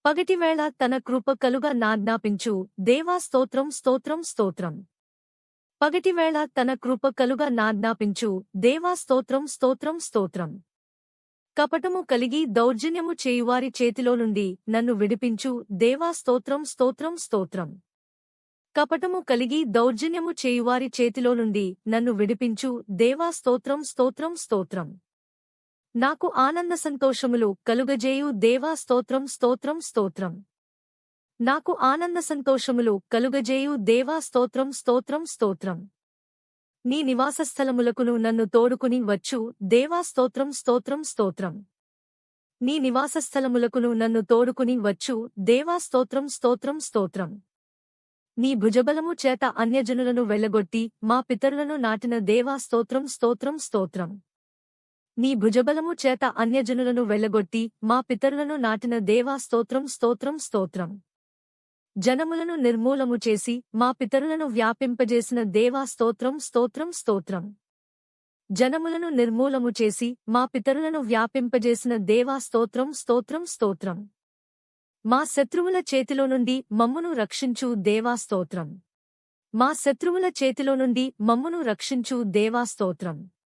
పగటివేళ తన కృప కలుగ నాజ్ఞాపించు దేవా స్తోత్రం స్తోత్రం స్తోత్రం. పగటివేళ తన కృప కలుగ నాజ్ఞాపించు దేవా స్తోత్రం స్తోత్రం స్తోత్రం. కపటము కలిగి దౌర్జన్యము చేయువారి చేతిలో నుండి నన్ను విడిపించు దేవా స్తోత్రం స్తోత్రం స్తోత్రం. కపటము కలిగి దౌర్జన్యము చేయువారి చేతిలో నుండి నన్ను విడిపించు దేవా స్తోత్రం స్తోత్రం స్తోత్రం. నాకు ఆనంద సంతోషములు కలుగజేయు దేవా స్తోత్రం స్తోత్రం స్తోత్రం. నాకు ఆనంద సంతోషములు కలుగజేయు దేవా స్తోత్రం స్తోత్రం స్తోత్రం. నీ నివాసస్థలములకును నన్ను తోడుకుని వచ్చు దేవా స్తోత్రం స్తోత్రం స్తోత్రం. నీ నివాసస్థలములకును నన్ను తోడుకుని వచ్చు దేవా స్తోత్రం స్తోత్రం స్తోత్రం. నీ భుజబలము చేత అన్యజనులను వెళ్లగొట్టి మా పితరులను నాటిన దేవా స్తోత్రం స్తోత్రం స్తోత్రం. నీ భుజబలము చేత అన్యజనులను వెళ్లగొట్టి మా పితరులను నాటిన దేవా స్తోత్రం స్తోత్రం స్తోత్రం. జనములను నిర్మూలము చేసి మా పితరులను వ్యాపింపజేసిన దేవా స్తోత్రం స్తోత్రం స్తోత్రం. జనములను నిర్మూలము చేసి మా పితరులను వ్యాపింపజేసిన దేవా స్తోత్రం స్తోత్రం స్తోత్రం. మా శత్రువుల చేతిలో నుండి మమ్మును రక్షించు దేవా స్తోత్రం. మా శత్రువుల చేతిలో నుండి మమ్మును రక్షించు దేవా స్తోత్రం.